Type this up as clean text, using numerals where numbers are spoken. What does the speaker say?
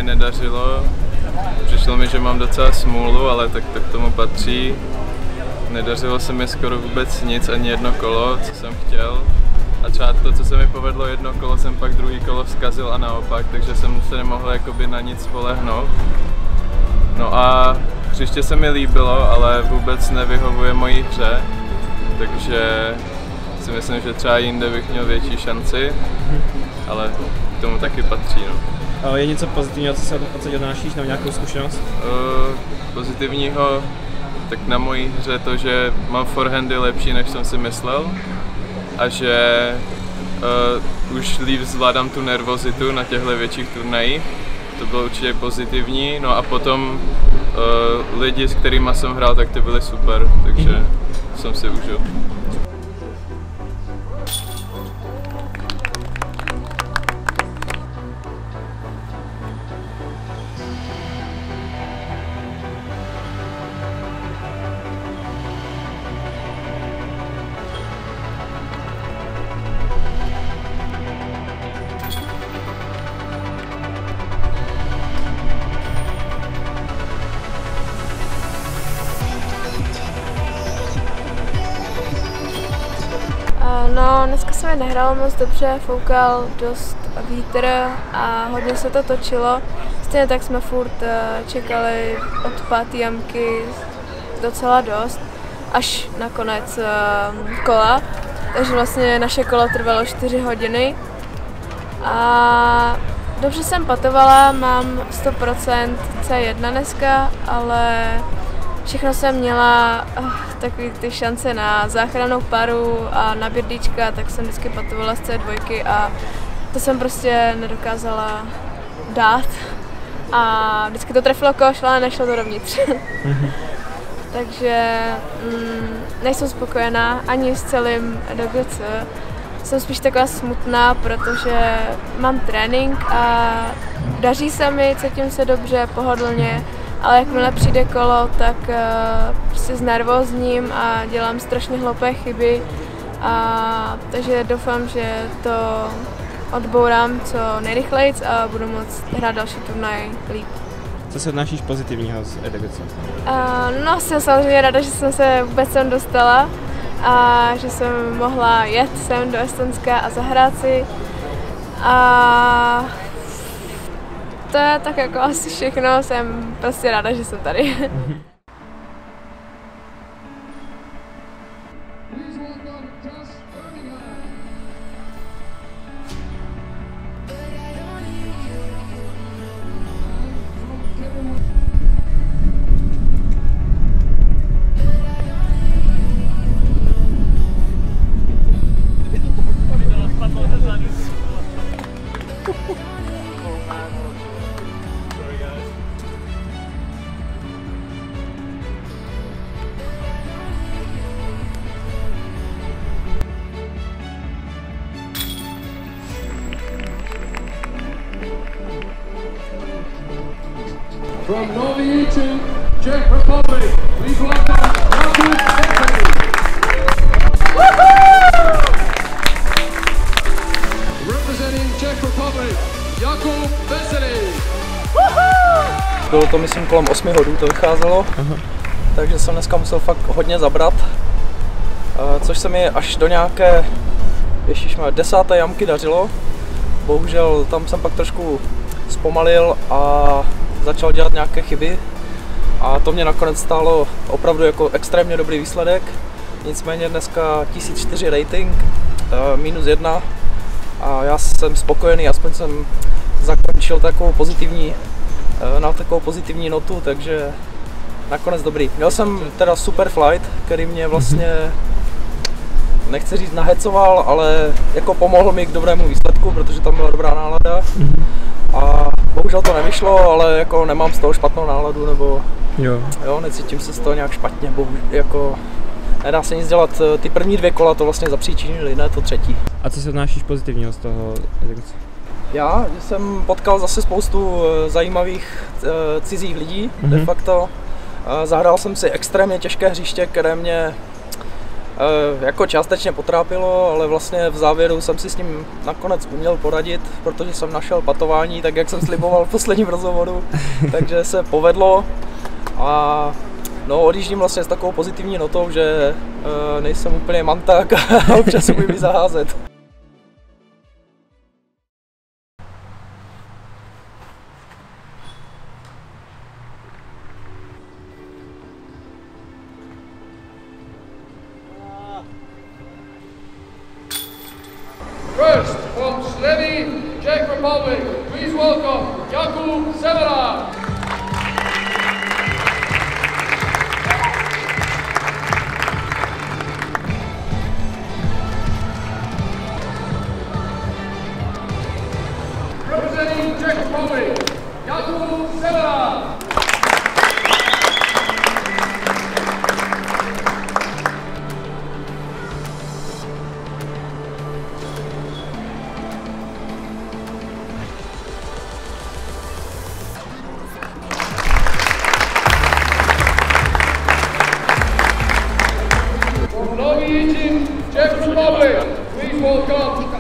nedařilo. Přišlo mi, že mám docela smůlu, ale tak to k tomu patří. Nedařilo se mi skoro vůbec nic, ani jedno kolo, co jsem chtěl. A třeba to, co se mi povedlo jedno kolo, jsem pak druhý kolo vzkazil a naopak, takže jsem se nemohl jakoby na nic spolehnout. No a hřiště se mi líbilo, ale vůbec nevyhovuje mojí hře, takže si myslím, že třeba jinde bych měl větší šanci, ale k tomu taky patří. No. Je něco pozitivního, co se od odnášíš, na nějakou zkušenost? Pozitivního, tak na mojí hře to, že mám forehandy lepší, než jsem si myslel a že už líp zvládám tu nervozitu na těchto větších turnajích. To bylo určitě pozitivní, no a potom lidi, s kterými jsem hrál, tak ty byli super, takže jsem si užil. No, dneska se mi nehrálo moc dobře, foukal dost vítr a hodně se to točilo. Stejně tak jsme furt čekali odpad jamky docela dost, až na konec kola. Takže vlastně naše kolo trvalo 4 hodiny. A dobře jsem patovala, mám 100% C1 dneska, ale všechno jsem měla takový ty šance na záchrannou paru a na birdíčka, tak jsem vždycky patovala z C2 a to jsem prostě nedokázala dát. A vždycky to trefilo koš, ale nešlo to dovnitř. Takže nejsem spokojená ani s celým DGC. Jsem spíš taková smutná, protože mám trénink a daří se mi, cítím se dobře, pohodlně. Ale jakmile přijde kolo, tak prostě znervózním a dělám strašně hloupé chyby. Takže doufám, že to odbourám co nejrychleji a budu moct hrát další turnaj líp. Co se odnášíš pozitivního z EDGC? No, jsem samozřejmě ráda, že jsem se vůbec sem dostala a že jsem mohla jet sem do Estonska a zahrát si. A to je tak jako asi všechno, jsem prostě ráda, že jsem tady. From Norwegian, Czech Republic, please welcome Jakub Veselý. Representing Czech Republic, Jakub Veselý. Bylo to, myslím, kolem 8 hodů to vycházelo, takže jsem dneska musel fakt hodně zabrat, což se mi až do nějaké, ježišmar, 10. jamky dařilo. Bohužel tam jsem pak trošku zpomalil a začal dělat nějaké chyby a to mě nakonec stálo opravdu jako extrémně dobrý výsledek. Nicméně dneska 1004 rating, -1 a já jsem spokojený, aspoň jsem zakončil na takovou pozitivní notu, takže nakonec dobrý. Měl jsem teda super flight, který mě vlastně, nechci říct nahecoval, ale jako pomohl mi k dobrému výsledku, protože tam byla dobrá nálada. A bohužel to nevyšlo, ale jako nemám z toho špatnou náladu, nebo jo, necítím se z toho nějak špatně, jako nedá se nic dělat. Ty první 2 kola to vlastně zapříčinily, ne to třetí. A co se odnášíš pozitivního z toho? Já jsem potkal zase spoustu zajímavých cizích lidí, de facto. Zahrál jsem si extrémně těžké hřiště, které mě Jako částečně potrápilo, ale vlastně v závěru jsem si s ním nakonec uměl poradit, protože jsem našel patování, tak jak jsem sliboval v posledním rozhovoru, takže se povedlo a no, odjíždím vlastně s takovou pozitivní notou, že nejsem úplně manták a občas umím i zaházet. First, from Slevy, Czech Republic, please welcome Jakub Severa. Representing Czech Republic, Jakub Severa. From Novi Czech Republic, please welcome